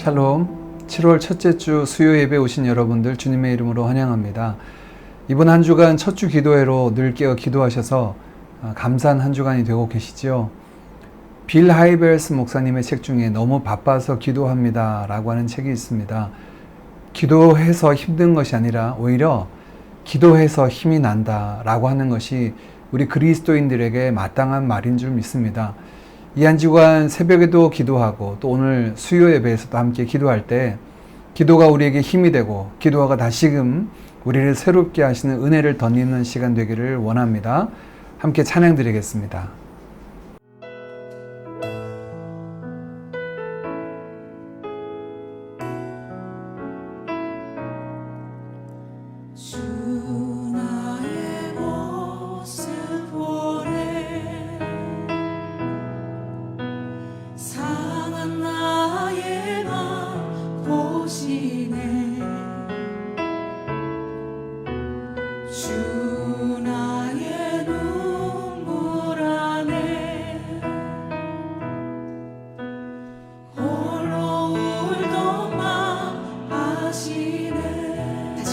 샬롬. 7월 첫째 주 수요 예배 오신 여러분들 주님의 이름으로 환영합니다. 이번 한 주간 첫 주 기도회로 늘 깨어 기도하셔서 감사한 한 주간이 되고 계시죠. 빌 하이벨스 목사님의 책 중에 너무 바빠서 기도합니다 라고 하는 책이 있습니다. 기도해서 힘든 것이 아니라 오히려 기도해서 힘이 난다 라고 하는 것이 우리 그리스도인들에게 마땅한 말인 줄 믿습니다. 이 한 주간 새벽에도 기도하고 또 오늘 수요 예배에서도 함께 기도할 때 기도가 우리에게 힘이 되고 기도가 다시금 우리를 새롭게 하시는 은혜를 덧입는 시간 되기를 원합니다. 함께 찬양 드리겠습니다.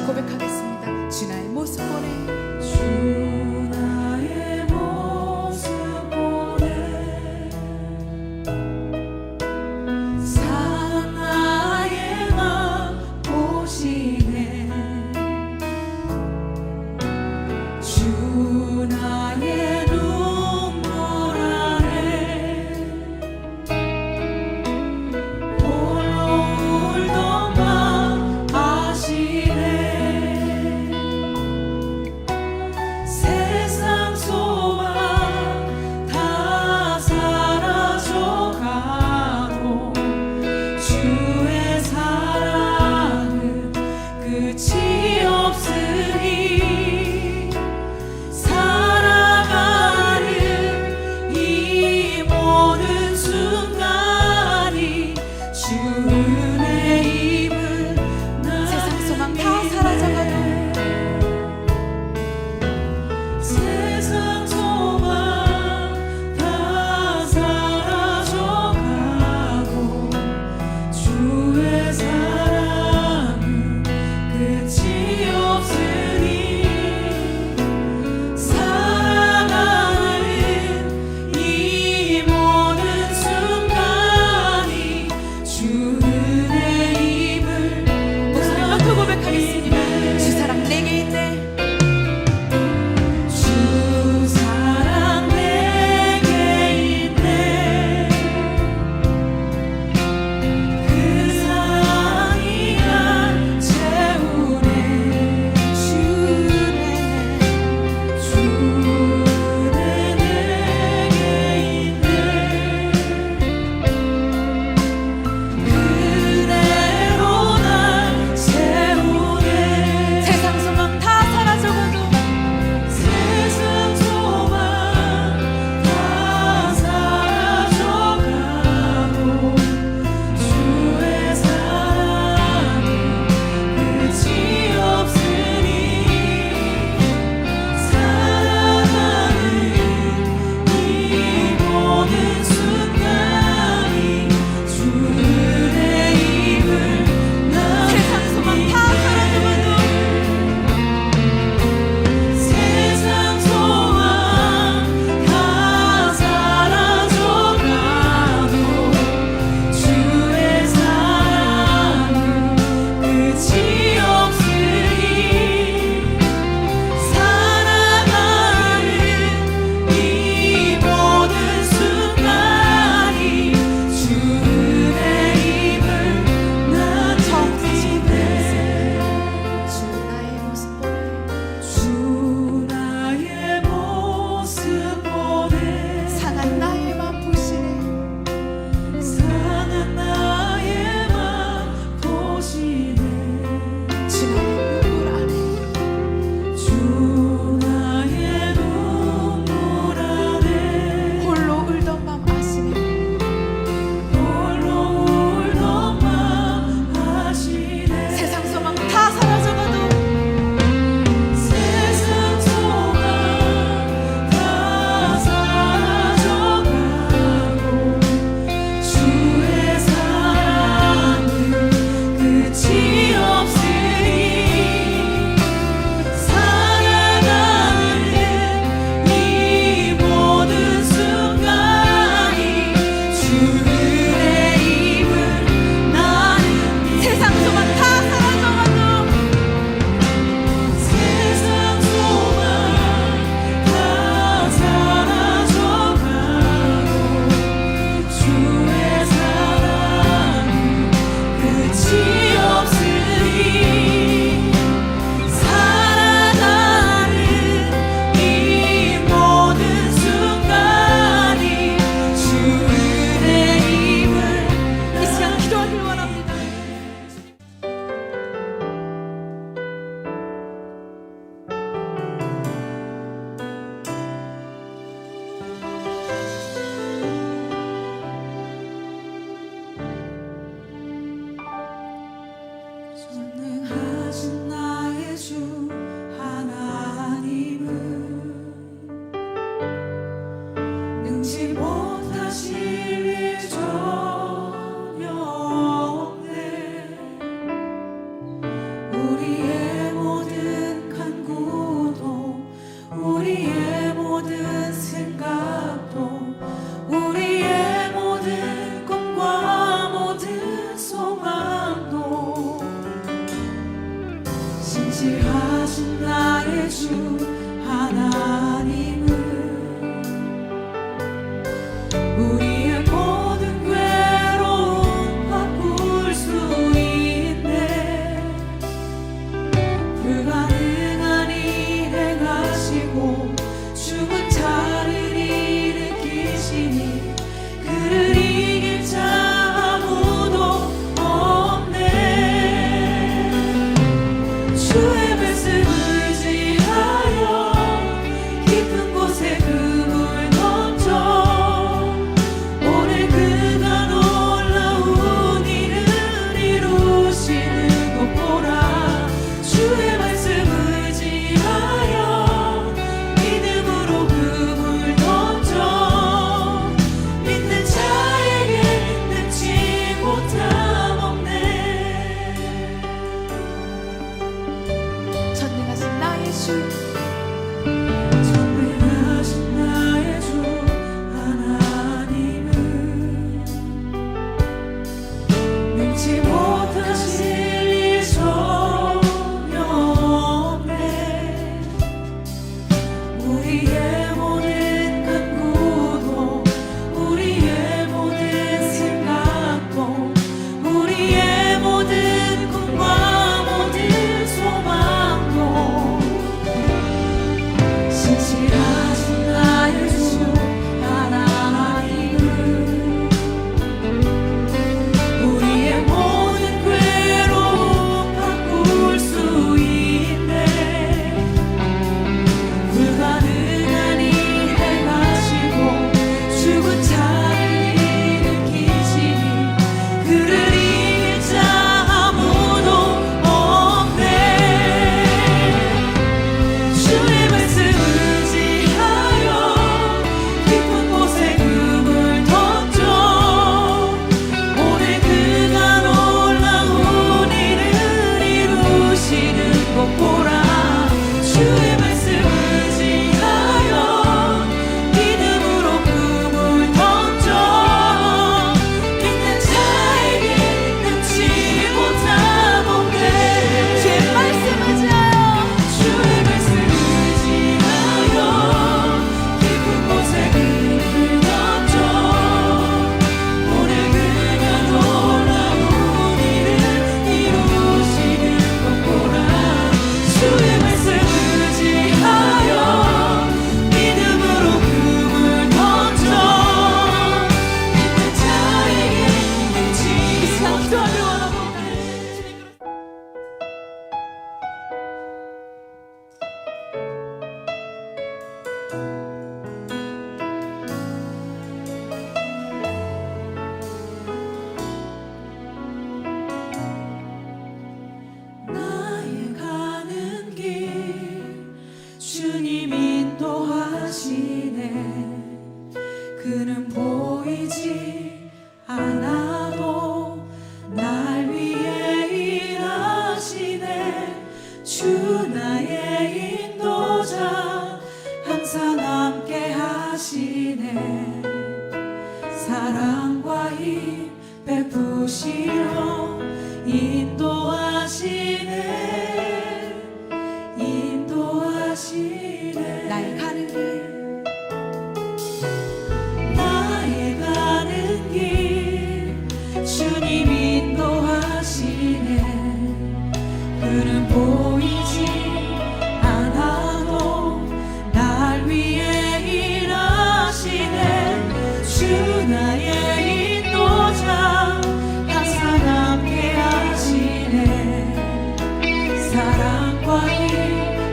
고백하겠습니다. 주 나의 모습 보내. 주 나의 모습 보내. 상한 나의 맘 보시네. 전능하신 나의 주 하나님은 능치 못하실 일 전혀 없네. 우리의 모든 간구도 우리의 모든 생각도 우리의 모든 꿈과 모든 소망도 신실하신 나의 주 하나님은 우리의 모든 괴로움 바꿀 수 있네. 불가능한 일 행하시고 죽은 자를 일으키시니 그를 이길 자 아무도 없네. 주의 말씀 의지하여 깊은 곳에 그물 던져 오늘 그가 놀라운 일을 이루시는 것 보라. 주의 말씀 의지하여 믿음으로 그물 던져 믿는 자에게 능치 못함 없네. 전능하신 나의 주 전능하신 나의 주 하나님은 능치 못하실 일 전혀 없네. 우리의 모든 간구도 우리의 모든 생각도 우리의 모든 꿈과 모든 소망도 신실하신 나의 주 하나님은 우리의 모든 괴로움 바꿀 수 있네. 불가능한 일 행하시고 죽은 자를 일으키시니 그를 이길 자 아무도 없네. 주의 말씀 의지하여 깊은 곳에 그물 던져 오늘 그가 놀라운 일을 이루시는 것 보라. 주의 말씀 의지하여 믿음으로 그물 던져 믿는 자에게 능치 못함 없네. 주의 말씀 의지하여 주의 말씀 의지하여 깊은 곳에 그물 던져 오늘 그가 놀라운 일을 이루시는 것 보라. 주의 말씀 의지하여 믿음으로 그물 던져 믿는 자에게 능치 못함 없네. 나의 가는 길 주님 인도하시네. 그는 보이지 않아도 날 위해 일하시네. 주 나의 인도자 항상 함께 하시네. 사랑과 힘 베푸시며 인도하시네. 인도하시네. 나의 가는 길 나의 가는 길 주님 인도하시네. 그는 보이지 않아도 날 위해 일하시네. 주 나의 인도자 항상 함께 하시네. 사랑과 힘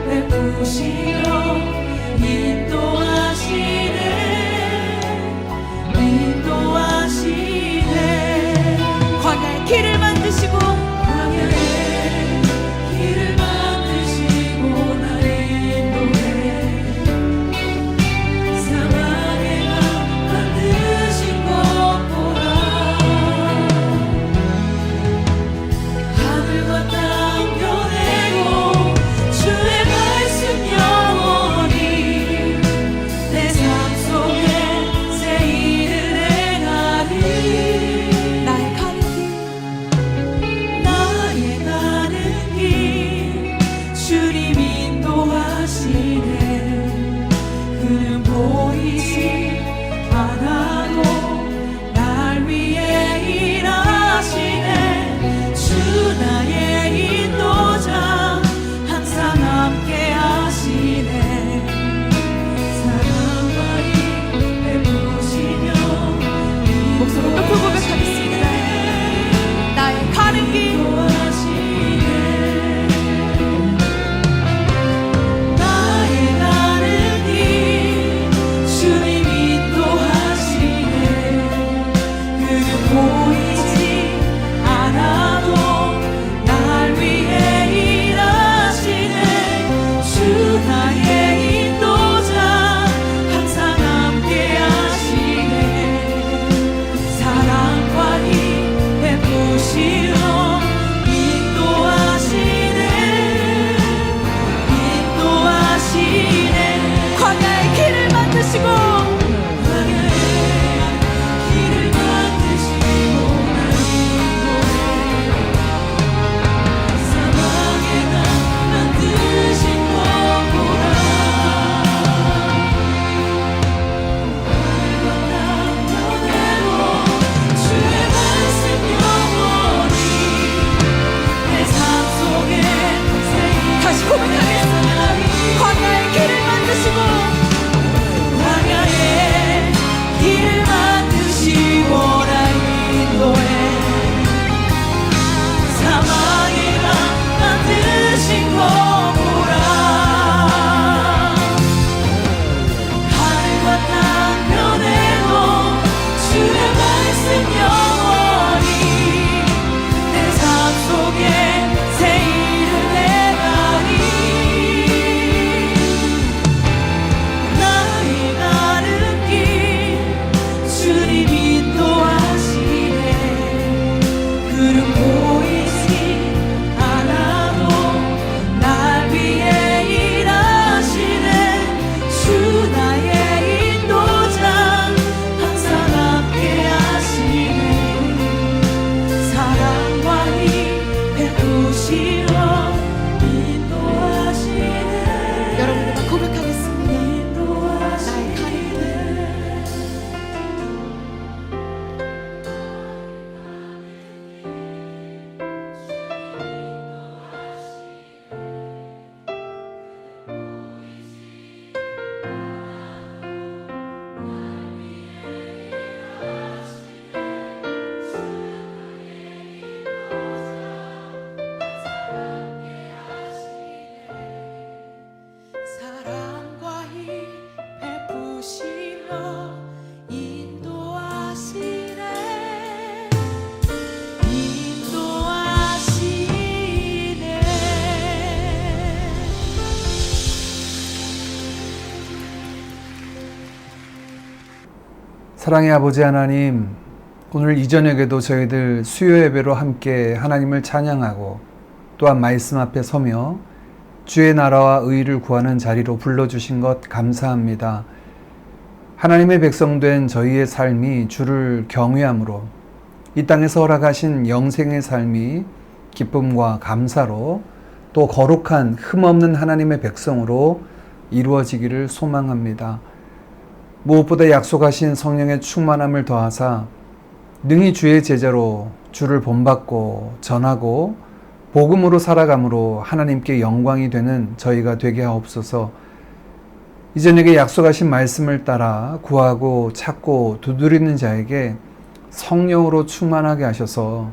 베푸시며 인도하시네. 인도하시네. 광야의 길을 만드시고 광야의 사랑의 아버지 하나님, 오늘 이 저녁에도 저희들 수요 예배로 함께 하나님을 찬양하고 또한 말씀 앞에 서며 주의 나라와 의를 구하는 자리로 불러주신 것 감사합니다. 하나님의 백성된 저희의 삶이 주를 경외함으로 이 땅에서 허락하신 영생의 삶이 기쁨과 감사로 또 거룩한 흠없는 하나님의 백성으로 이루어지기를 소망합니다. 무엇보다 약속하신 성령의 충만함을 더하사 능히 주의 제자로 주를 본받고 전하고 복음으로 살아감으로 하나님께 영광이 되는 저희가 되게 하옵소서. 이 저녁에 약속하신 말씀을 따라 구하고 찾고 두드리는 자에게 성령으로 충만하게 하셔서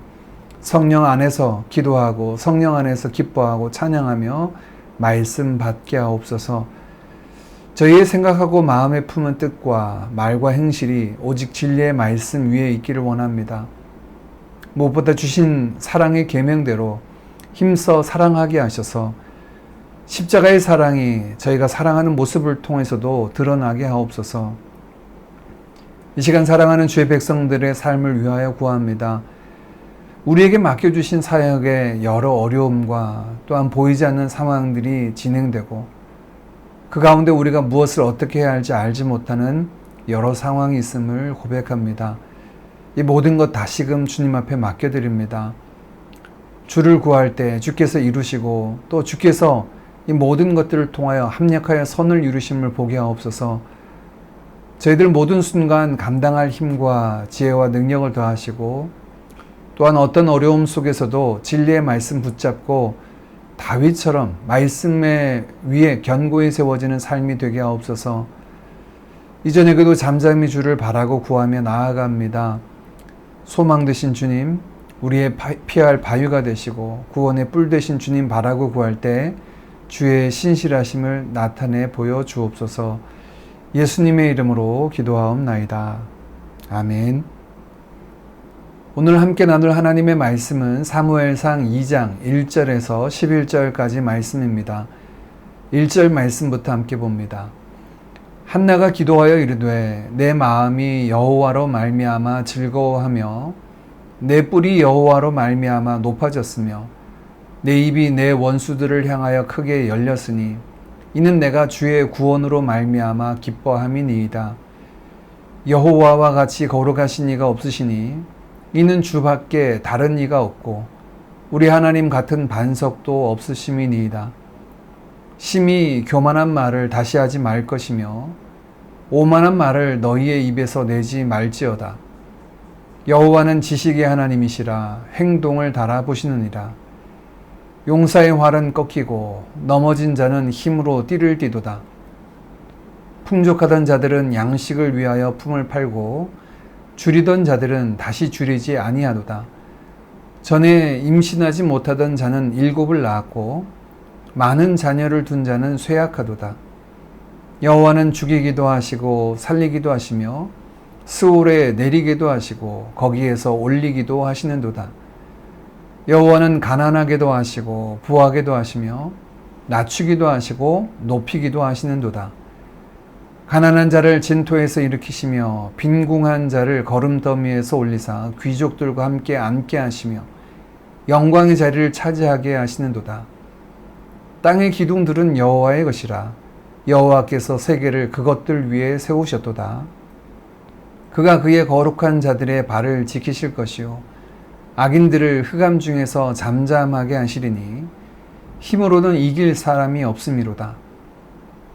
성령 안에서 기도하고 성령 안에서 기뻐하고 찬양하며 말씀 받게 하옵소서. 저희의 생각하고 마음에 품은 뜻과 말과 행실이 오직 진리의 말씀 위에 있기를 원합니다. 무엇보다 주신 사랑의 계명대로 힘써 사랑하게 하셔서 십자가의 사랑이 저희가 사랑하는 모습을 통해서도 드러나게 하옵소서. 이 시간 사랑하는 주의 백성들의 삶을 위하여 구합니다. 우리에게 맡겨주신 사역에 여러 어려움과 또한 보이지 않는 상황들이 진행되고 그 가운데 우리가 무엇을 어떻게 해야 할지 알지 못하는 여러 상황이 있음을 고백합니다. 이 모든 것 다시금 주님 앞에 맡겨드립니다. 주를 구할 때 주께서 이루시고 또 주께서 이 모든 것들을 통하여 합력하여 선을 이루심을 보게 하옵소서. 저희들 모든 순간 감당할 힘과 지혜와 능력을 더하시고 또한 어떤 어려움 속에서도 진리의 말씀 붙잡고 다윗처럼 말씀의 위에 견고히 세워지는 삶이 되게 하옵소서. 이 저녁에도 잠잠히 주를 바라고 구하며 나아갑니다. 소망 되신 주님, 우리의 피할 바위가 되시고 구원의 뿔 되신 주님 바라고 구할 때 주의 신실하심을 나타내 보여 주옵소서. 예수님의 이름으로 기도하옵나이다. 아멘. 오늘 함께 나눌 하나님의 말씀은 사무엘상 2장 1절에서 11절까지 말씀입니다. 1절 말씀부터 함께 봅니다. 한나가 기도하여 이르되 내 마음이 여호와로 말미암아 즐거워하며 내 뿔이 여호와로 말미암아 높아졌으며 내 입이 내 원수들을 향하여 크게 열렸으니 이는 내가 주의 구원으로 말미암아 기뻐함이니이다. 여호와와 같이 거룩하신 이가 없으시니 이는 주밖에 다른 이가 없고 우리 하나님 같은 반석도 없으심이니이다. 심히 교만한 말을 다시 하지 말 것이며 오만한 말을 너희의 입에서 내지 말지어다. 여호와는 지식의 하나님이시라 행동을 달아보시느니라. 용사의 활은 꺾이고 넘어진 자는 힘으로 띠를 띠도다. 풍족하던 자들은 양식을 위하여 품을 팔고 줄이던 자들은 다시 줄이지 아니하도다. 전에 임신하지 못하던 자는 7을 낳았고 많은 자녀를 둔 자는 쇠약하도다. 여호와는 죽이기도 하시고 살리기도 하시며 스올에 내리기도 하시고 거기에서 올리기도 하시는도다. 여호와는 가난하게도 하시고 부하게도 하시며 낮추기도 하시고 높이기도 하시는도다. 가난한 자를 진토에서 일으키시며 빈궁한 자를 거름더미에서 올리사 귀족들과 함께 앉게 하시며 영광의 자리를 차지하게 하시는도다. 땅의 기둥들은 여호와의 것이라. 여호와께서 세계를 그것들 위에 세우셨도다. 그가 그의 거룩한 자들의 발을 지키실 것이요 악인들을 흑암 중에서 잠잠하게 하시리니 힘으로는 이길 사람이 없음이로다.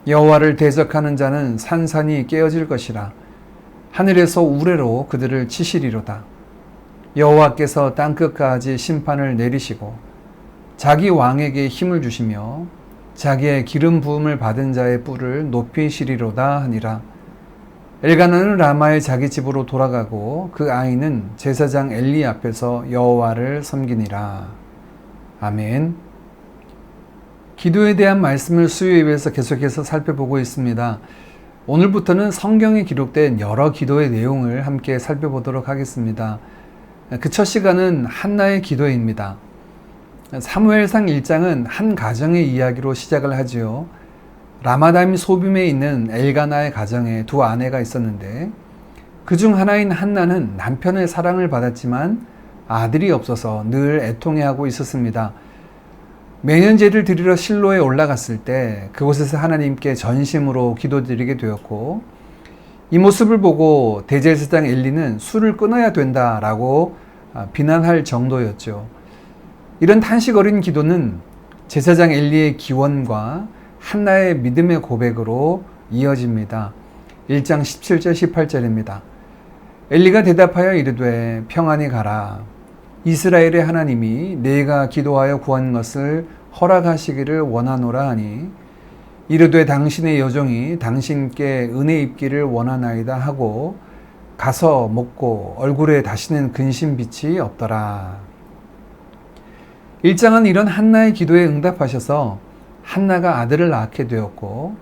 여호와를 대적하는 자는 산산이 깨어질 것이라. 하늘에서 우레로 그들을 치시리로다. 여호와께서 땅끝까지 심판을 내리시고 자기 왕에게 힘을 주시며 자기의 기름 부음을 받은 자의 뿔을 높이시리로다 하니라. 엘가나는 라마의 자기 집으로 돌아가고 그 아이는 제사장 엘리 앞에서 여호와를 섬기니라. 아멘. 기도에 대한 말씀을 수요 예배에서 계속해서 살펴보고 있습니다. 오늘부터는 성경에 기록된 여러 기도의 내용을 함께 살펴보도록 하겠습니다. 그 첫 시간은 한나의 기도입니다. 사무엘상 1장은 한 가정의 이야기로 시작을 하지요. 라마다임 소빔에 있는 엘가나의 가정에 두 아내가 있었는데 그 중 하나인 한나는 남편의 사랑을 받았지만 아들이 없어서 늘 애통해하고 있었습니다. 매년 제를 드리러 실로에 올라갔을 때 그곳에서 하나님께 전심으로 기도드리게 되었고, 이 모습을 보고 대제사장 엘리는 술을 끊어야 된다라고 비난할 정도였죠. 이런 탄식 어린 기도는 제사장 엘리의 기원과 한나의 믿음의 고백으로 이어집니다. 1장 17절 18절입니다. 엘리가 대답하여 이르되 평안히 가라. 이스라엘의 하나님이 내가 기도하여 구한 것을 허락하시기를 원하노라 하니 이르되 당신의 여종이 당신께 은혜 입기를 원하나이다 하고 가서 먹고 얼굴에 다시는 근심빛이 없더라. 1장은 이런 한나의 기도에 응답하셔서 한나가 아들을 낳게 되었고,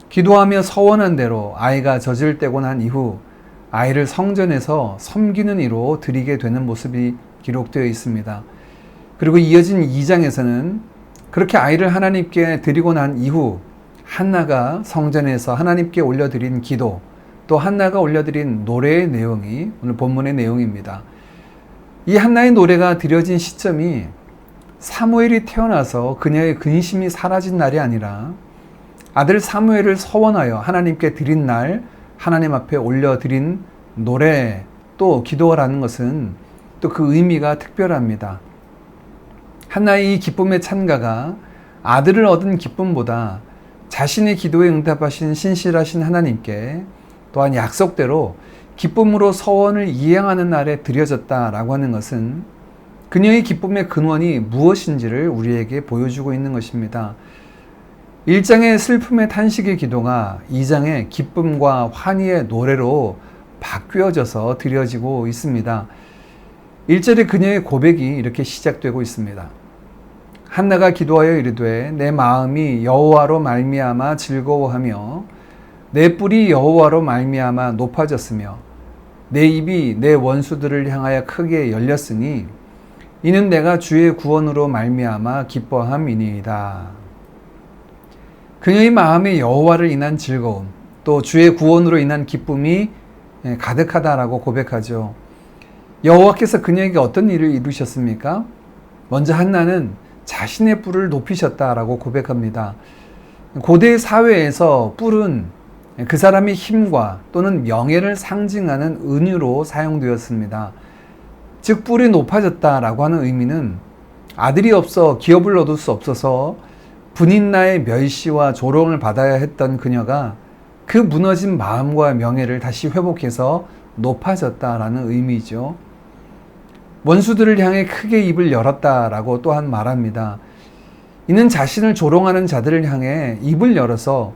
기도하며 서원한 대로 아이가 젖을 떼고 난 이후 아이를 성전에서 섬기는 이로 드리게 되는 모습이 기록되어 있습니다. 그리고 이어진 2장에서는 그렇게 아이를 하나님께 드리고 난 이후 한나가 성전에서 하나님께 올려드린 기도, 또 한나가 올려드린 노래의 내용이 오늘 본문의 내용입니다. 이 한나의 노래가 드려진 시점이 사무엘이 태어나서 그녀의 근심이 사라진 날이 아니라 아들 사무엘을 서원하여 하나님께 드린 날, 하나님 앞에 올려드린 노래, 또 기도라는 것은 또 그 의미가 특별합니다. 한나의 이 기쁨의 찬가가 아들을 얻은 기쁨보다 자신의 기도에 응답하신 신실하신 하나님께 또한 약속대로 기쁨으로 서원을 이행하는 날에 드려졌다라고 하는 것은 그녀의 기쁨의 근원이 무엇인지를 우리에게 보여주고 있는 것입니다. 1장의 슬픔의 탄식의 기도가 2장의 기쁨과 환희의 노래로 바뀌어져서 드려지고 있습니다. 1절에 그녀의 고백이 이렇게 시작되고 있습니다. 한나가 기도하여 이르되 내 마음이 여호와로 말미암아 즐거워하며 내 뿔이 여호와로 말미암아 높아졌으며 내 입이 내 원수들을 향하여 크게 열렸으니 이는 내가 주의 구원으로 말미암아 기뻐함이니이다. 그녀의 마음에 여호와를 인한 즐거움, 또 주의 구원으로 인한 기쁨이 가득하다라고 고백하죠. 여호와께서 그녀에게 어떤 일을 이루셨습니까? 먼저 한나는 자신의 뿔을 높이셨다라고 고백합니다. 고대 사회에서 뿔은 그 사람의 힘과 또는 명예를 상징하는 은유로 사용되었습니다. 즉 뿔이 높아졌다라고 하는 의미는 아들이 없어 기업을 얻을 수 없어서 분인나의 멸시와 조롱을 받아야 했던 그녀가 그 무너진 마음과 명예를 다시 회복해서 높아졌다라는 의미죠. 원수들을 향해 크게 입을 열었다라고 또한 말합니다. 이는 자신을 조롱하는 자들을 향해 입을 열어서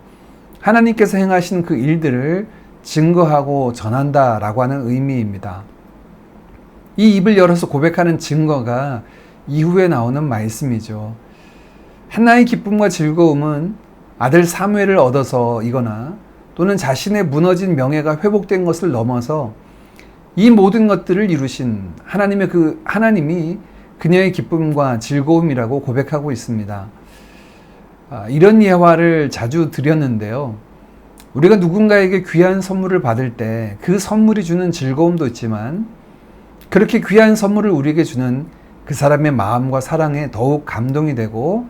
하나님께서 행하신 그 일들을 증거하고 전한다라고 하는 의미입니다. 이 입을 열어서 고백하는 증거가 이후에 나오는 말씀이죠. 한나의 기쁨과 즐거움은 아들 사무엘을 얻어서이거나 또는 자신의 무너진 명예가 회복된 것을 넘어서 이 모든 것들을 이루신 하나님이 그녀의 기쁨과 즐거움이라고 고백하고 있습니다. 이런 예화를 자주 드렸는데요. 우리가 누군가에게 귀한 선물을 받을 때 그 선물이 주는 즐거움도 있지만 그렇게 귀한 선물을 우리에게 주는 그 사람의 마음과 사랑에 더욱 감동이 되고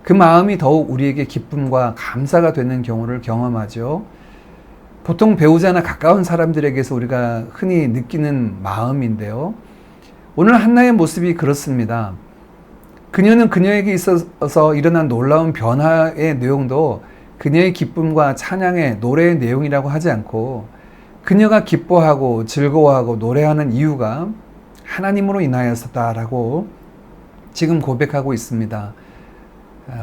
그 마음이 더욱 우리에게 기쁨과 감사가 되는 경우를 경험하죠. 보통 배우자나 가까운 사람들에게서 우리가 흔히 느끼는 마음인데요. 오늘 한나의 모습이 그렇습니다. 그녀는 그녀에게 있어서 일어난 놀라운 변화의 내용도 그녀의 기쁨과 찬양의 노래의 내용이라고 하지 않고 그녀가 기뻐하고 즐거워하고 노래하는 이유가 하나님으로 인하여서다라고 지금 고백하고 있습니다.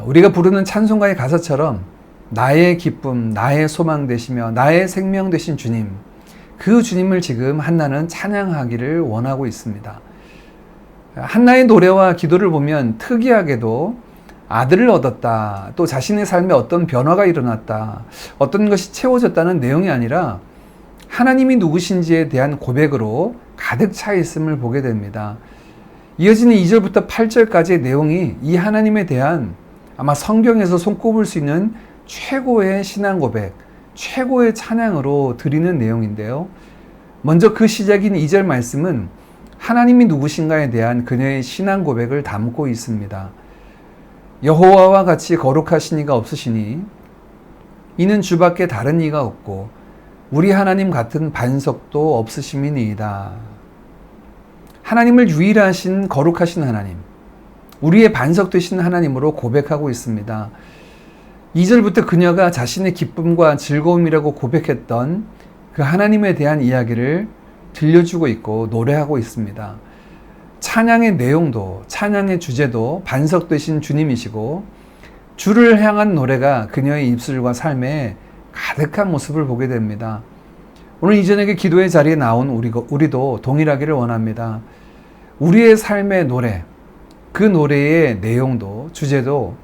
우리가 부르는 찬송가의 가사처럼 나의 기쁨, 나의 소망 되시며 나의 생명 되신 주님, 그 주님을 지금 한나는 찬양하기를 원하고 있습니다. 한나의 노래와 기도를 보면 특이하게도 아들을 얻었다, 또 자신의 삶에 어떤 변화가 일어났다, 어떤 것이 채워졌다는 내용이 아니라 하나님이 누구신지에 대한 고백으로 가득 차 있음을 보게 됩니다. 이어지는 2절부터 8절까지의 내용이 이 하나님에 대한 아마 성경에서 손꼽을 수 있는 최고의 신앙 고백, 최고의 찬양으로 드리는 내용인데요. 먼저 그 시작인 2절 말씀은 하나님이 누구신가에 대한 그녀의 신앙 고백을 담고 있습니다. 여호와와 같이 거룩하신 이가 없으시니 이는 주밖에 다른 이가 없고 우리 하나님 같은 반석도 없으심이니이다. 하나님을 유일하신 거룩하신 하나님, 우리의 반석 되신 하나님으로 고백하고 있습니다. 2절부터 그녀가 자신의 기쁨과 즐거움이라고 고백했던 그 하나님에 대한 이야기를 들려주고 있고 노래하고 있습니다. 찬양의 내용도, 찬양의 주제도 반석 되신 주님이시고 주를 향한 노래가 그녀의 입술과 삶에 가득한 모습을 보게 됩니다. 오늘 이 저녁에 기도의 자리에 나온 우리도 동일하기를 원합니다. 우리의 삶의 노래, 그 노래의 내용도 주제도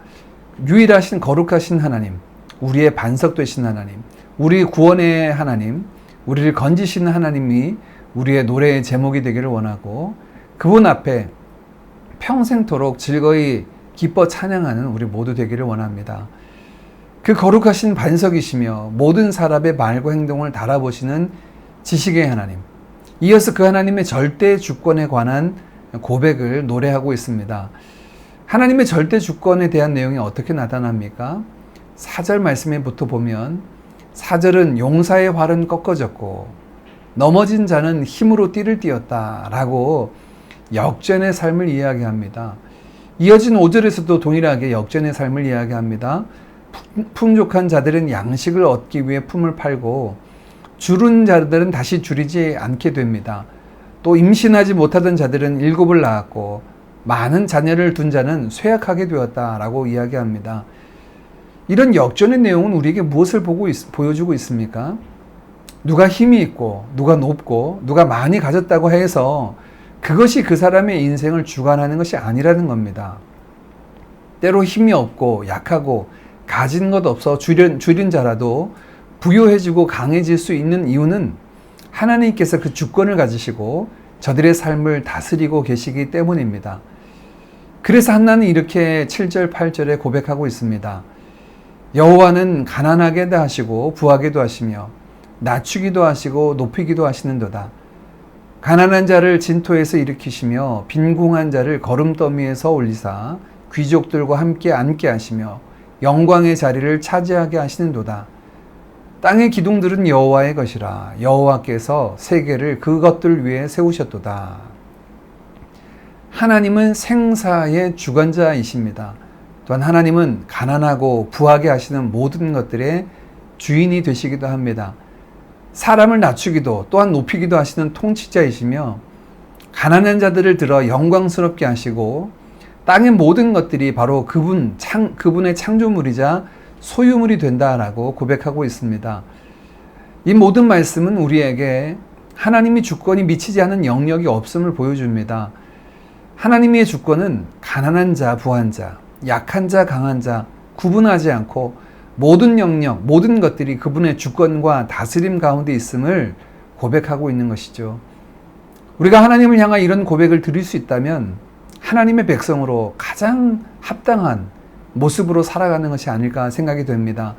유일하신 거룩하신 하나님, 우리의 반석 되신 하나님, 우리 구원의 하나님, 우리를 건지시는 하나님이 우리의 노래의 제목이 되기를 원하고 그분 앞에 평생토록 즐거이 기뻐 찬양하는 우리 모두 되기를 원합니다. 그 거룩하신 반석이시며 모든 사람의 말과 행동을 달아보시는 지식의 하나님, 이어서 그 하나님의 절대 주권에 관한 고백을 노래하고 있습니다. 하나님의 절대 주권에 대한 내용이 어떻게 나타납니까? 4절 말씀에부터 보면 4절은 용사의 활은 꺾어졌고 넘어진 자는 힘으로 띠를 띄었다 라고 역전의 삶을 이야기합니다. 이어진 5절에서도 동일하게 역전의 삶을 이야기합니다. 풍족한 자들은 양식을 얻기 위해 품을 팔고 줄은 자들은 다시 줄이지 않게 됩니다. 또 임신하지 못하던 자들은 7을 낳았고 많은 자녀를 둔 자는 쇠약하게 되었다라고 이야기합니다. 이런 역전의 내용은 우리에게 무엇을 보여주고 있습니까? 누가 힘이 있고 누가 높고 누가 많이 가졌다고 해서 그것이 그 사람의 인생을 주관하는 것이 아니라는 겁니다. 때로 힘이 없고 약하고 가진 것 없어 줄인 자라도 부유해지고 강해질 수 있는 이유는 하나님께서 그 주권을 가지시고 저들의 삶을 다스리고 계시기 때문입니다. 그래서 한나는 이렇게 7절 8절에 고백하고 있습니다. 여호와는 가난하게도 하시고 부하게도 하시며 낮추기도 하시고 높이기도 하시는도다. 가난한 자를 진토에서 일으키시며 빈궁한 자를 거름더미에서 올리사 귀족들과 함께 앉게 하시며 영광의 자리를 차지하게 하시는도다. 땅의 기둥들은 여호와의 것이라. 여호와께서 세계를 그것들 위에 세우셨도다. 하나님은 생사의 주관자이십니다. 또한 하나님은 가난하고 부하게 하시는 모든 것들의 주인이 되시기도 합니다. 사람을 낮추기도 또한 높이기도 하시는 통치자이시며 가난한 자들을 들어 영광스럽게 하시고 땅의 모든 것들이 바로 그분의 창조물이자 소유물이 된다라고 고백하고 있습니다. 이 모든 말씀은 우리에게 하나님이 주권이 미치지 않은 영역이 없음을 보여줍니다. 하나님의 주권은 가난한 자, 부한 자, 약한 자, 강한 자 구분하지 않고 모든 영역, 모든 것들이 그분의 주권과 다스림 가운데 있음을 고백하고 있는 것이죠. 우리가 하나님을 향한 이런 고백을 드릴 수 있다면 하나님의 백성으로 가장 합당한 모습으로 살아가는 것이 아닐까 생각이 됩니다.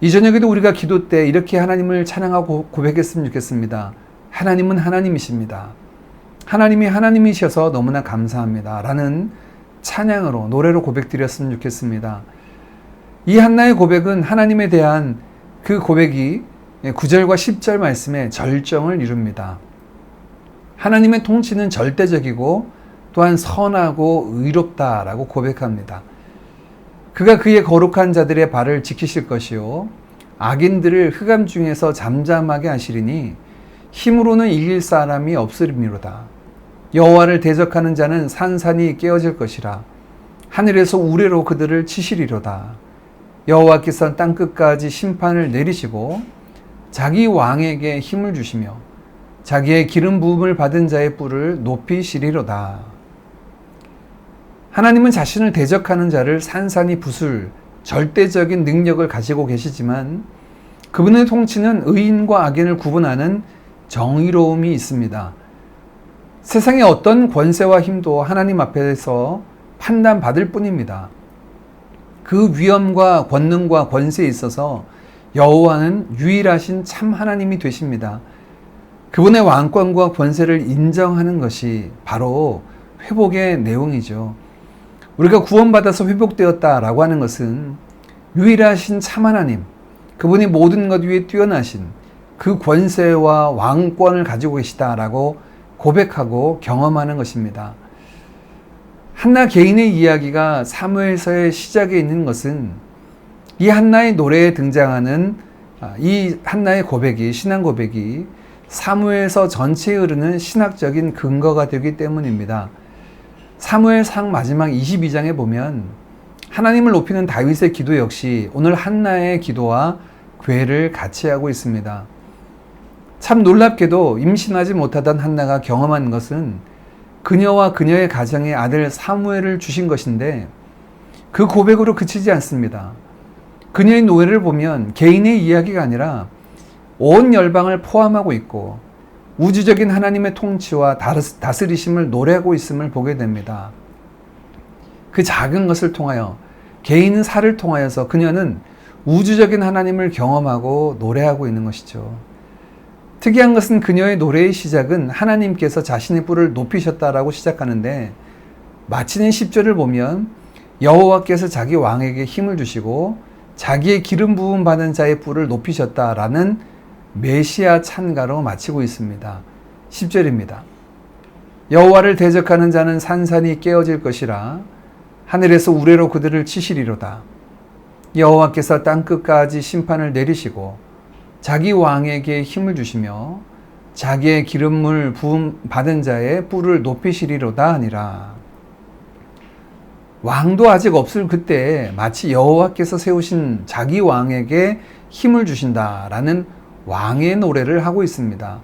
이 저녁에도 우리가 기도 때 이렇게 하나님을 찬양하고 고백했으면 좋겠습니다. 하나님은 하나님이십니다. 하나님이 하나님이셔서 너무나 감사합니다. 라는 찬양으로, 노래로 고백드렸으면 좋겠습니다. 이 한나의 고백은 하나님에 대한 그 고백이 9절과 10절 말씀의 절정을 이룹니다. 하나님의 통치는 절대적이고 또한 선하고 의롭다라고 고백합니다. 그가 그의 거룩한 자들의 발을 지키실 것이요 악인들을 흑암 중에서 잠잠하게 하시리니 힘으로는 이길 사람이 없으리미로다. 여호와를 대적하는 자는 산산이 깨어질 것이라. 하늘에서 우레로 그들을 치시리로다. 여호와께서 땅끝까지 심판을 내리시고 자기 왕에게 힘을 주시며 자기의 기름 부음을 받은 자의 뿔을 높이시리로다. 하나님은 자신을 대적하는 자를 산산이 부술 절대적인 능력을 가지고 계시지만 그분의 통치는 의인과 악인을 구분하는 정의로움이 있습니다. 세상의 어떤 권세와 힘도 하나님 앞에서 판단받을 뿐입니다. 그 위엄과 권능과 권세에 있어서 여호와는 유일하신 참 하나님이 되십니다. 그분의 왕권과 권세를 인정하는 것이 바로 회복의 내용이죠. 우리가 구원받아서 회복되었다라고 하는 것은 유일하신 참 하나님, 그분이 모든 것 위에 뛰어나신 그 권세와 왕권을 가지고 계시다라고 고백하고 경험하는 것입니다. 한나 개인의 이야기가 사무엘서의 시작에 있는 것은 이 한나의 노래에 등장하는 이 한나의 고백이, 신앙 고백이 사무엘서 전체에 흐르는 신학적인 근거가 되기 때문입니다. 사무엘상 마지막 22장에 보면 하나님을 높이는 다윗의 기도 역시 오늘 한나의 기도와 궤를 같이 하고 있습니다. 참 놀랍게도 임신하지 못하던 한나가 경험한 것은 그녀와 그녀의 가정에 아들 사무엘을 주신 것인데 그 고백으로 그치지 않습니다. 그녀의 노래를 보면 개인의 이야기가 아니라 온 열방을 포함하고 있고 우주적인 하나님의 통치와 다스리심을 노래하고 있음을 보게 됩니다. 그 작은 것을 통하여 개인 사를 통하여서 그녀는 우주적인 하나님을 경험하고 노래하고 있는 것이죠. 특이한 것은 그녀의 노래의 시작은 하나님께서 자신의 뿔을 높이셨다라고 시작하는데 마치는 10절을 보면 여호와께서 자기 왕에게 힘을 주시고 자기의 기름 부음 받은 자의 뿔을 높이셨다라는 메시아 찬가로 마치고 있습니다. 10절입니다. 여호와를 대적하는 자는 산산이 깨어질 것이라 하늘에서 우레로 그들을 치시리로다. 여호와께서 땅끝까지 심판을 내리시고 자기 왕에게 힘을 주시며 자기의 기름물 부음 받은 자의 뿔을 높이시리로다 하니라. 왕도 아직 없을 그때 마치 여호와께서 세우신 자기 왕에게 힘을 주신다라는 왕의 노래를 하고 있습니다.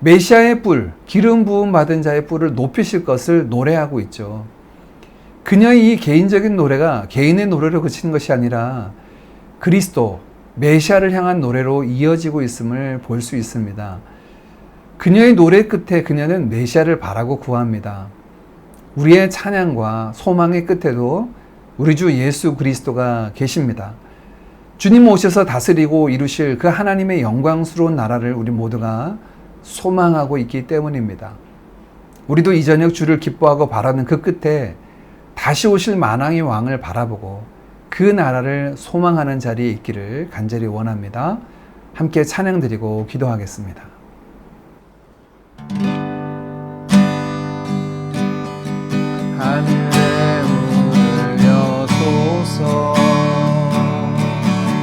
메시아의 뿔, 기름 부음 받은 자의 뿔을 높이실 것을 노래하고 있죠. 그녀의 이 개인적인 노래가 개인의 노래로 그치는 것이 아니라 그리스도, 메시아를 향한 노래로 이어지고 있음을 볼 수 있습니다. 그녀의 노래 끝에 그녀는 메시아를 바라고 구합니다. 우리의 찬양과 소망의 끝에도 우리 주 예수 그리스도가 계십니다. 주님 오셔서 다스리고 이루실 그 하나님의 영광스러운 나라를 우리 모두가 소망하고 있기 때문입니다. 우리도 이 저녁 주를 기뻐하고 바라는 그 끝에 다시 오실 만왕의 왕을 바라보고 그 나라를 소망하는 자리에 있기를 간절히 원합니다. 함께 찬양 드리고 기도하겠습니다. 하늘에 울려소서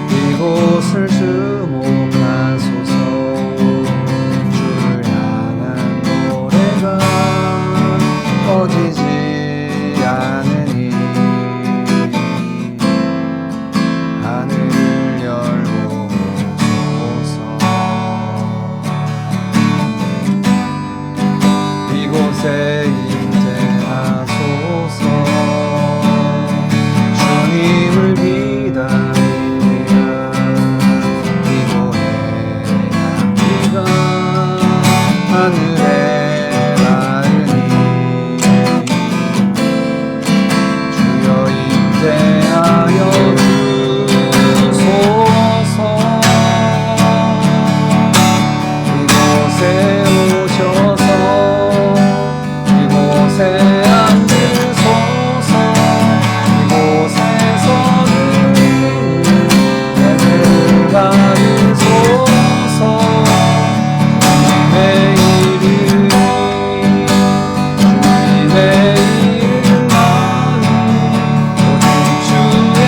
이곳을 주목하소서 주를 향한 노래가 꺼지지 않으니 하늘을 열고 오소서 이곳에 임재하소서 주님을 기다리랴 이곳에 향기가 하늘에 닿으니 주여 임재하여 주소서 이곳에 오셔서 이곳에 앉으소서 이곳에서는 예배를 받으소서 주님의 이름 주님의 이름만이 오직 주의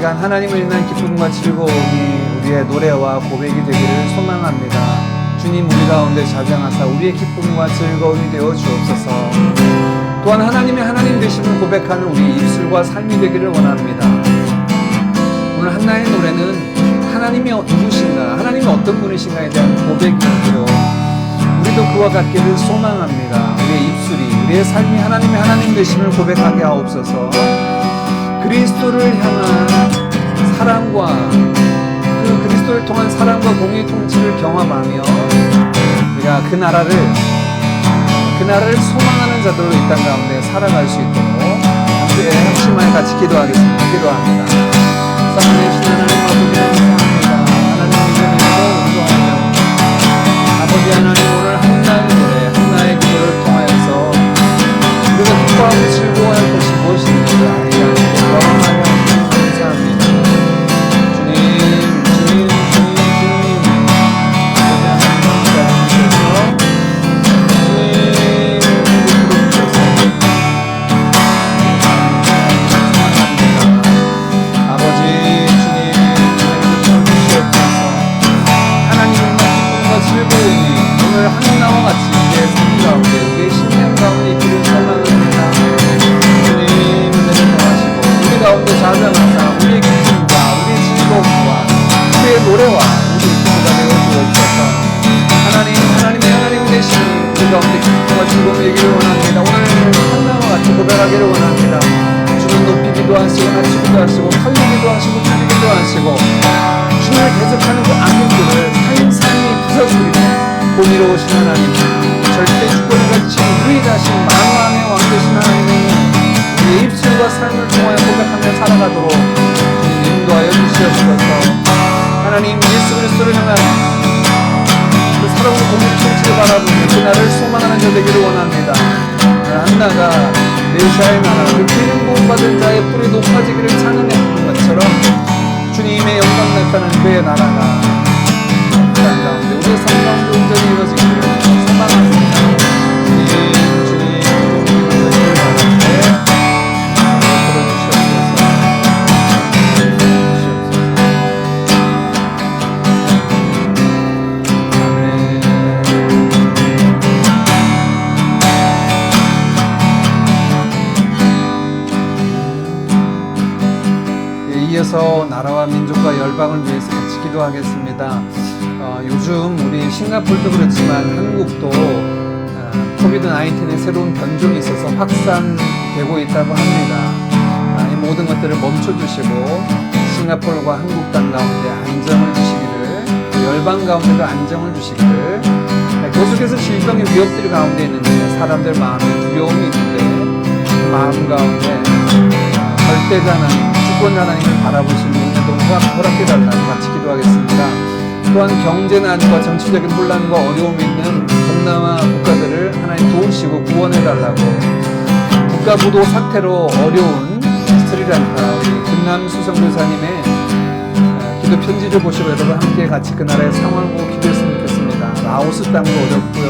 시간 하나님을 인한 기쁨과 즐거움이 우리의 노래와 고백이 되기를 소망합니다. 주님 우리 가운데 자정하사 우리의 기쁨과 즐거움이 되어 주옵소서. 또한 하나님의 하나님 되심을 고백하는 우리 입술과 삶이 되기를 원합니다. 오늘 한나의 노래는 하나님이 누구신가, 하나님이 어떤 분이신가에 대한 고백이고요. 우리도 그와 같기를 소망합니다. 우리의 입술이, 우리의 삶이 하나님의 하나님 되심을 고백하게 하옵소서. 그리스도를 향한 사랑과 그 그리스도를 통한 사랑과 공의 통치를 경험하며 우리가 그 나라를 소망하는 자들로 이 땅 가운데 살아갈 수 있도록 함께 합심하여 같이 기도하겠습니다. 기도합니다. 사랑하신 하나님 아버지 감사합니다. 하나님 이름으로 기도하며 아버지 하나님 오늘 한나의 노래, 한나의 기도를 통하여서 우리가 기뻐하고 즐거워할 것이 무엇인지 알게 하시고 경험하게 하시니 감사합니다. 주님 아버지 하나님 사랑하셔서 오늘 한나와 같이 우리의 삶 가운데 우리의 신념 가운데 있기를 소망합니다. 주님 은혜를 더하시고 우리 가운데 자정하사 우리의 기쁨과 우리의 즐거움과 우리의 노래와 우리 기쁨가 되어 주옵소서. 하나님의 하나님 되시니 우리 가운데 기쁨과 즐거움이 되기를 원합니다. 오늘 한나와 같이 고백하기를 원합니다. 주는 높이기도 하시고 낮추기도 하시고 털리기도 하시고 줄이기도 하시고 주님을 대적하는 그 악인들을 삶이 부서뜨리고 공의로우신 하나님, 절대 주권을 가지신 유일하신 만왕의 왕 되신 하나님은 우리의 입술과 삶을 통하여 고백하며 살아가도록 주님 인도하여 주시옵소서. 하나님 예수 그리스도를 향한 그 사랑과 공의 통치를 바라보며 그 나라를 소망하는 자 되기를 원합니다. 한나가 메시아의 나라, 그 기름 부음 받은 자의 뿔이 높아지기를 찬양했던 것처럼 주님의 영광 나타나는 그의 나라가 땅 가운데 우리의 삶 가운데 온전히 이루어지기를 소망합니다. 주님 기도를 바라는데 들어주시옵소서. 아멘. 이어서 나라와 민족과 열방을 위해서 같이 기도하겠습니다. 요즘 우리 싱가포르도 그렇지만 한국도 코비드-19의 새로운 변종이 있어서 확산되고 있다고 합니다. 이 모든 것들을 멈춰주시고 싱가포르와 한국 땅 가운데 안정을 주시기를, 열방 가운데도 안정을 주시기를, 계속해서 질병의 위협들이 가운데 있는데 사람들 마음에 두려움이 있는데 그 마음 가운데 절대자 하나님, 주권자 하나님을 바라보시는 은혜도 허락해달라고 같이 기도하겠습니다. 또한 경제난과 정치적인 혼란과 어려움이 있는 동남아 국가들을 하나님 도우시고 구원해달라고, 국가부도 사태로 어려운 스리랑카 우리 금남 수성교사님의 기도 편지를 보시고 여러분 함께 같이 그 나라의 상황을 보고 기도했으면 좋겠습니다. 라오스 땅도 어렵고요,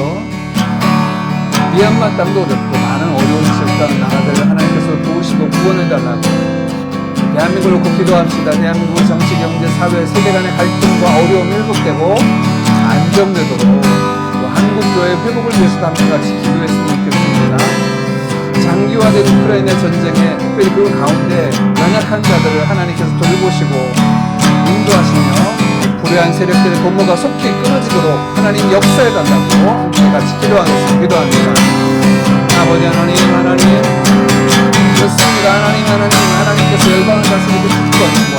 미얀마 땅도 어렵고 많은 어려운 지역과 나라들을 하나님께서 도우시고 구원해달라고, 대한민국을 놓고 기도합시다. 대한민국의 정치, 경제, 사회, 세대 간의 갈등과 어려움이 회복되고 안정되도록, 또 한국교회의 회복을 위해서도 함께 같이 기도했으면 좋겠습니다. 장기화된 우크라이나 전쟁에 특별히 그 가운데 연약한 자들을 하나님께서 돌보시고 인도하시며 불의한 세력들의 도모가 속히 끊어지도록 하나님 역사해달라고 함께 같이 기도합니다. 아버지 하나님 그렇습니다. 하나님께서 열방을 다스리고 주권과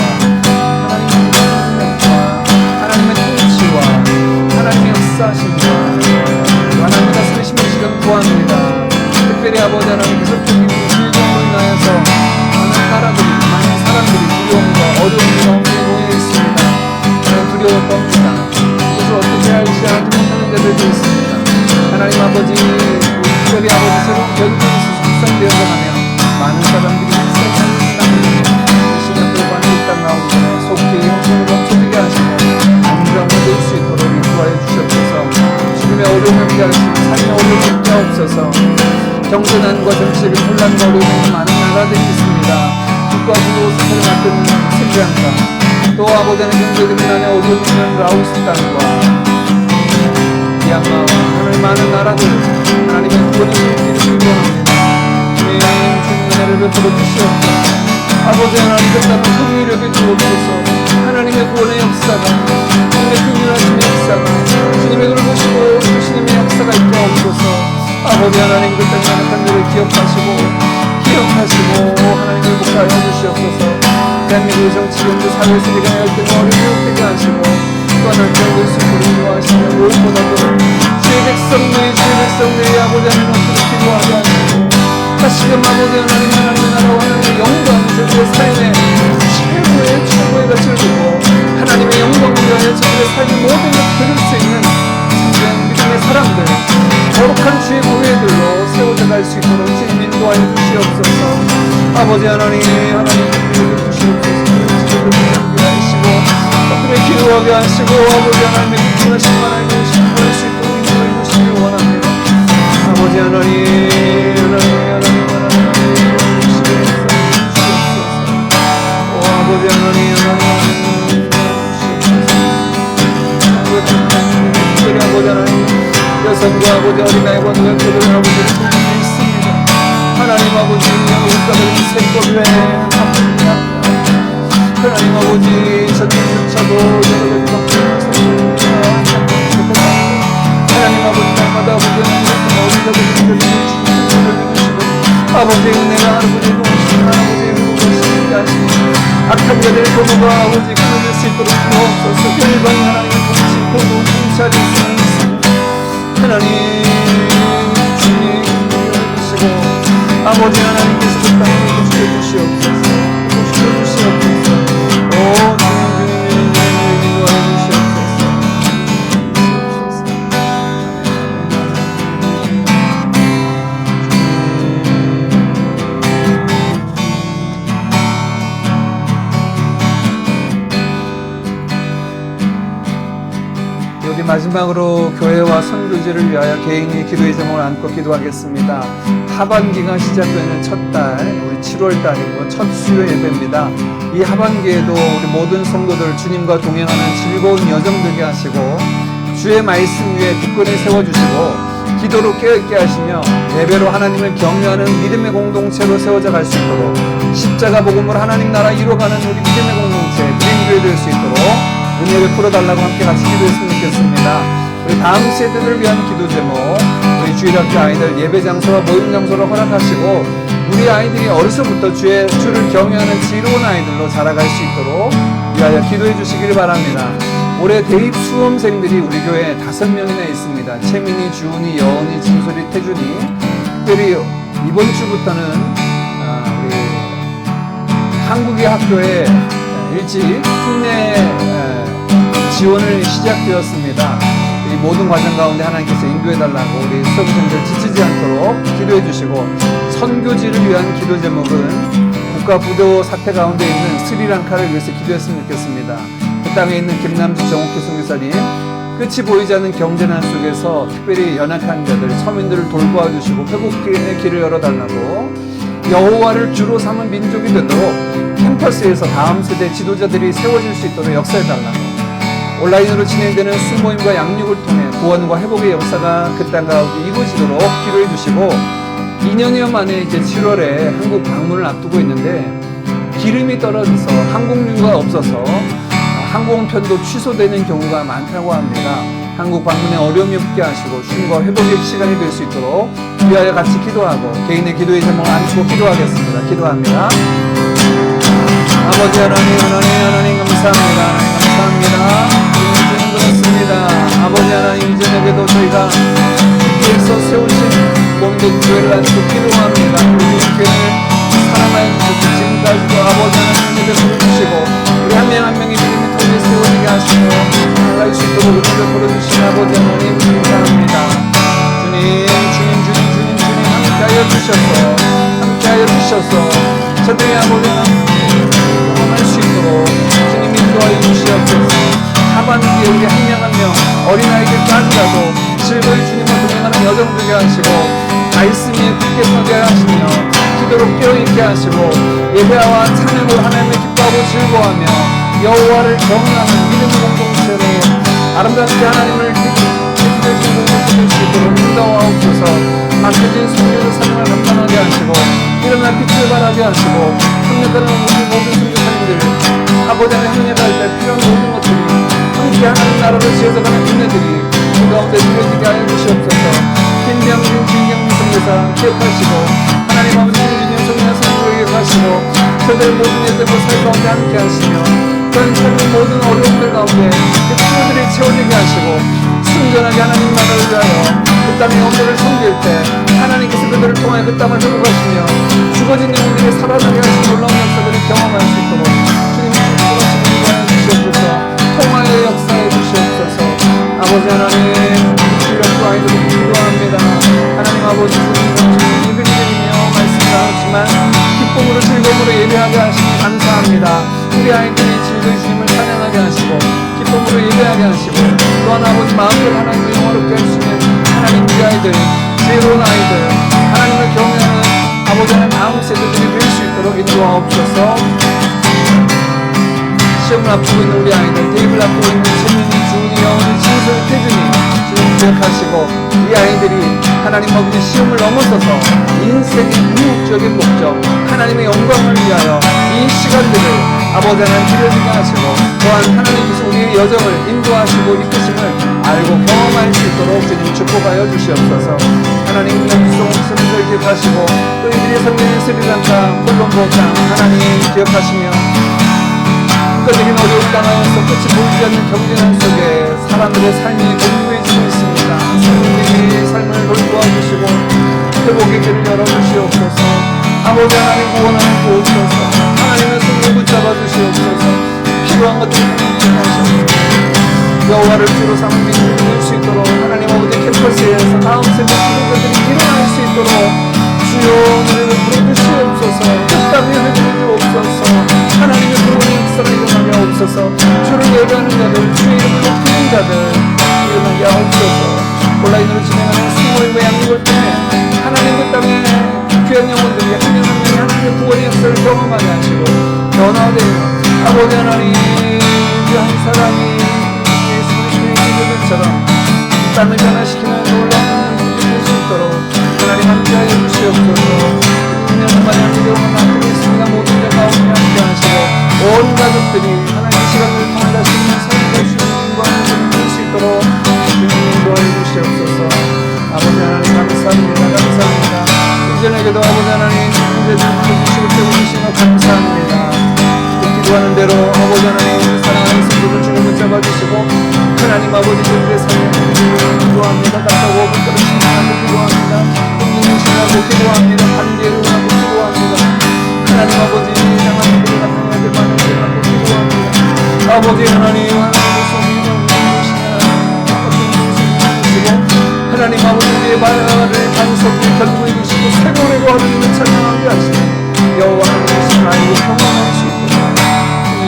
하나님의 통치와 하나님의 역사하심과 하나님의 다스리심을 지금 구합니다. 특별히 아버지 하나님 계속적인 질병으로 인하여서 많은 사람들이 두려움과 어려움이 가운데 모여 있습니다. 두려워 떱니다. 그것을 어떻게 할지 알지 못하는 자들도 있습니다. 하나님 아버지, 특별히 아버지 새로운 결국에 있어서 확산되어서 가며 많은 사람들이 일생을 땅 시간들과 이 땅 가운데 속히 형편을 멈춰지게 하시고 안정을 얻을 수 있도록 인도하여 주시옵소서. 죽음의 어려움을 피하시고 삶의 어려움을 피하옵소서. 경제난과 정치적인 혼란과 어려움이 많은 나라들이 있습니다. 국가 부도 사태를 맡은 스리랑카, 또 아버지 하나님 경제적인 난에 어려운 있는 라오스 땅과 미얀마와 하나님 많은 나라들 하나님의 구원을 이루기를 원합니다. 주님 은혜를 베풀어 주시옵소서. 아버지 하나님 그 땅을 긍휼히 여겨주옵소서. 하나님의 구원의 역사가, 주님의 긍휼하심의 역사가, 주님의 그를 보시고 주님의 역사가 있게 없소서. 아버지 하나님 그 땅의 악한 일을 기억하시고 하나님을 복하여 주시옵소서. 대한민국 정치, 경제, 사회, 세계가 열등과 어려움을 되게 하시고 또 하나님의 예수님을 인도하시며 무엇보다도 주의 백성들이 아버지 하나님 앞으로 기도하게 하시고 다시금 아버지 하나님의 나라와 하나님의 영광, 저들의 삶의 최고의 가치를 두고 하나님의 영광을 위하여 저들의 삶의 모든 것을 드릴 수 있는 참된 믿음의 사람들, 거룩한 주의 보혜들로 세워져 갈 수 있도록 주님 인도하여 주시옵소서. 아버지 하나님 인도해 주시옵소서. 지도를 함께 하시고 그들의 기도하게 하시고 아버지 하나님의 기도하신 하나님의 신부할 수 있도록 인도해 주시길 원합니다. 아버지 아버지 하나님 여성과 아버지 어린아이와 노약자들 아버지를 돕고 있습니다. 하나님 아버지 우리가 세법 외에 아픕니다. 하나님 아버지 저들조차도 여러 가지 하나님 아버지 날마다 아버지 어린아이들을 주시고 아버지의 은혜가 아버지의 도우시고 아버지의 은혜가 하시고 악한 자들의 도모가 아버지 끊어질 수 있도록 주옵소서. 일반 하나님의 통치 도모 통치하리 수 있습니다. 하나님 주님 주시고 아버지 하나님께서 그 땅을 주시옵소서. 주시옵소서. 오 주님 인도하여 주시옵소서. 여기 마지막으로 교회와 선교지를 위하여 개인의 기도의 제목을 안고 기도하겠습니다. 하반기가 시작되는 첫 달, 우리 7월 달이고 첫 수요 예배입니다. 이 하반기에도 우리 모든 성도들 주님과 동행하는 즐거운 여정 되게 하시고 주의 말씀 위에 굳건히 세워주시고 기도로 깨어있게 하시며 예배로 하나님을 경외하는 믿음의 공동체로 세워져 갈 수 있도록 십자가 복음으로 하나님 나라 이루어가는 우리 믿음의 공동체 그린교회 될 수 있도록 은혜를 풀어달라고 함께 같이 기도했으면 좋겠습니다. 우리 다음 세대들을 위한 기도 제목, 우리 주일학교 아이들 예배 장소와 모임 장소를 허락하시고 우리 아이들이 어려서부터 주를 경외하는 지혜로운 아이들로 자라갈 수 있도록 위하여 기도해 주시기를 바랍니다. 올해 대입 수험생들이 우리 교회에 5명이나 있습니다. 채민이, 주은이, 여은이, 진솔이, 태준이. 특별히 이번 주부터는 우리 한국의 학교에 일찍 특례 지원을 시작되었습니다. 이 모든 과정 가운데 하나님께서 인도해달라고 우리 수험생들 지치지 않도록 기도해 주시고 선교지를 위한 기도 제목은 국가 부도 사태 가운데 있는 스리랑카를 위해서 기도했으면 좋겠습니다. 그 땅에 있는 김남주 정옥희 선교사님 끝이 보이지 않는 경제난 속에서 특별히 연약한 자들 서민들을 돌보아 주시고 회복의 길을 열어달라고 여호와를 주로 삼은 민족이 되도록 캠퍼스에서 다음 세대 지도자들이 세워질 수 있도록 역사해달라고 온라인으로 진행되는 수모임과 양육을 통해 구원과 회복의 역사가 그 땅 가운데 이루어지도록 기도해 주시고 2년여 만에 이제 7월에 한국 방문을 앞두고 있는데 기름이 떨어져서 항공료가 없어서 항공편도 취소되는 경우가 많다고 합니다. 한국 방문에 어려움이 없게 하시고 쉼과 회복의 시간이 될 수 있도록 위하여 같이 기도하고 개인의 기도의 제목을 안고 기도하겠습니다. 기도합니다. 아버지 하나님 감사합니다. 감사합니다. 주님 그렇습니다. 아버지 하나님 이전에도 저희가 주께서 세우신 몸된 교회를 안고 기도합니다. 우리 교회를 사랑하여 주시고 지금까지도 아버지 하나님 예배 부르시고 우리 한 명 한 명이 믿음의 터에 세워지게 하시고 나갈 수 있도록 은혜를 부르주신 아버지 하나님 감사합니다. 주님 함께하여 주셔서 저들의 아버지 하나님 경험할 수 있도록 주님 인도하여 주시옵소서. 하반기에 우리 한 명 한 명 어린아이들까지라도 즐거이 주님과 동행하는 여정 되게 하시고 말씀 위에 굳게 서게 하시며 쉬도록 깨어있게 하시고 예배와 찬양으로 하나님을 기뻐하고 즐거워하며 여호와를 경외하는 믿음 공동체로 아름답게 하나님을 기쁘신 공동체 수 있도록 인도하옵소서. 막혀진 성령의 사랑을 감당하게 하시고 일어날 빛을 발하게 하시고 협력하는 모든 선교사님들 아버지 하나님 협력할 때 필요한 모든 것들이 함께 하나님 나라를 지어서가는 은혜들이 그 가운데 누려지게 하여 주시옵소서. 김병진 진경민 선교사 기억하시고 하나님 아버지 진진영 선교사 선교를 기억하시고 저들 모든 예대고 살 가운데 함께 하시며 그런 삶의 모든 어려움들 가운데 그 필요들이 채워지게 하시고 순전하게 하나님 나라를 위하여 그 땅의 영들을 섬길 때 하나님께서 그들을 통하여 그 땅을 회복하시며 죽어진 영혼들이 살아나게 하신 놀라운 역사들을 경험할 수 있도록 주님 축복하시고 인도하여 주시옵소서. 통하여 역사해 주시옵소서. 아버지 하나님 주력과 아이들을 기도합니다. 하나님 아버지 주님 예배를 드리며 말씀 나눴지만 기쁨으로 즐거움으로 예배하게 하시니 감사합니다. 우리 아이들이 즐거이 주님을 찬양하게 하시고 기쁨으로 예배하게 하시고 또한 아버지 마음을 하나님을 영화롭게 해주시는 하나님 우리 아이들 지혜로운 아이들 하나님을 경외하는 아버지 하나님 다음 세대들이 될 수 있도록 인도하옵소서. 시험을 앞두고 있는 우리 아이들 대입을 앞두고 있는 재민이 주은이 영은이 진솔 태준이 주님 기억하시고 이 아이들이 하나님 아버지 시험을 넘어서서 인생의 궁극적인 목적 하나님의 영광을 위하여 이 시간들을 아버지 하나님 드려지게 하시고 또한 하나님께서 우리의 여정을 인도하시고 이끄심을 알고 경험할 수 있도록 주님 축복하여 주시옵소서. 하나님 영성 선수를 기억하시고 또 이들의 성령의 스리랑카 콜롬보 땅 하나님 기억하시며 국가적인 어려움을 당하면서 끝이 보이지 않는 경쟁한 속에 사람들의 삶이 공고해지고 있습니다. 성령의 삶을 돌보아주시고 회복의 길을 열어주시옵소서. 아버지 하나님 구원하는 구옵소서. 하나님의 손을 붙잡아 주시옵소서. 필요한 것들을 공급하시옵소서. 여호와를 주로 삼은 믿음을 누릴 수 있도록 하나님 아버지 캠퍼스에서 다음 세대 지도자들이 일어날 수 있도록 주여 우리를 부르주시옵소서. 끝땅에 회복해 주옵소서. 하나님의 구원의 역사를 일어나게 하옵소서. 주를 예배하는 자들 주의 이름을 높이는 자들 일어나게 하옵소서. 온라인으로 진행하는 스몰 외양육을 통해 하나님 그 땅에 귀한 영혼들이 한 명 한 명이 하나님의 구원의 역사를 경험하게 하시고 변화되어 아버지 하나님 한 사람이 예수 그리스도의 기도들처럼 이 땅을 변화시키는 놀라운 일들이 될 수 있도록 하나님 함께하여 주시옵소서. 인연 마냥 이름을 맡고 있습니다. 모든 자 가운데 함께 하시고 온 가족들이 하나님의 시간을 통하여 하시는 삶을 주시는 인과를 누릴 수 있도록 주님 인도하여 주시옵소서. 아버지 하나님 감사합니다. 감사합니다. 이전에게도 아버지 하나님 문제를 풀어주시고 세워주시며 감사합니다. 기도하는 대로 아버지 하나님 사랑하는 성도들 주님 붙잡아주시고 하나님 아버지 그들의 삶에 기도합니다. 답답하고 붙들으시고 기도합니다. 공동신하고 기도합니다. 관계를 하고 기도합니다. 하나님 아버지 향한 분들을 갖는 애들 많은 들 갖고 기도합니다. 아버지 하나님 하나님의 손님을 주시고 하나님 아버지 우리의 말을 반석을 견고히 주시고 세월의 하나님을 찬양하게 하시고 여호와 하나님의 알고 평안할 수 있도록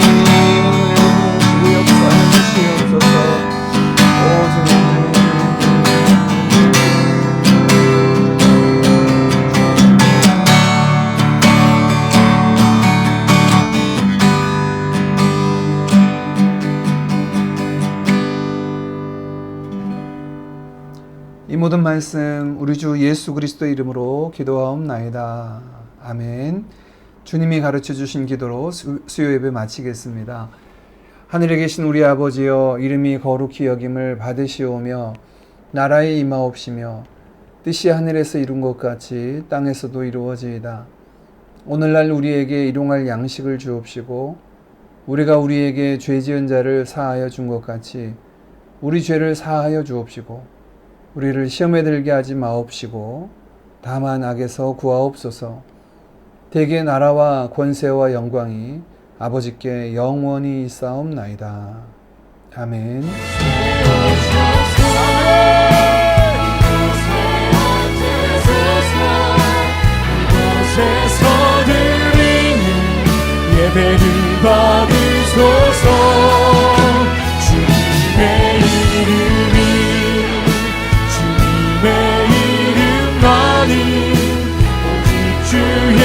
주의 역사해 주시옵소서. 오 주님 이 모든 말씀 우리 주 예수 그리스도의 이름으로 기도하옵나이다. 아멘. 주님이 가르쳐 주신 기도로 수요 예배 마치겠습니다. 하늘에 계신 우리 아버지여 이름이 거룩히 여김을 받으시오며 나라에 임하옵시며 뜻이 하늘에서 이룬 것 같이 땅에서도 이루어지이다. 오늘날 우리에게 일용할 양식을 주옵시고 우리가 우리에게 죄 지은 자를 사하여 준 것 같이 우리 죄를 사하여 주옵시고 우리를 시험에 들게 하지 마옵시고 다만 악에서 구하옵소서. 대개 나라와 권세와 영광이 아버지께 영원히 있사옵나이다. 아멘. 이곳에서 드리는 예배를 받으소서. 주님의 이름이 주님의 이름만이 오직 주의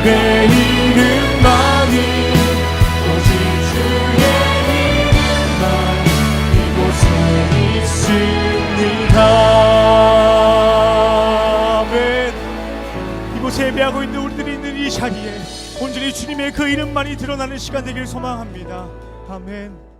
주의 이름만이 오직 주의 이름만 이곳에 있습니다. 아멘. 이곳에 예배하고 있는 우리들이 있는 이 자리에 온전히 주님의 그 이름만이 드러나는 시간 되길 소망합니다. 아멘.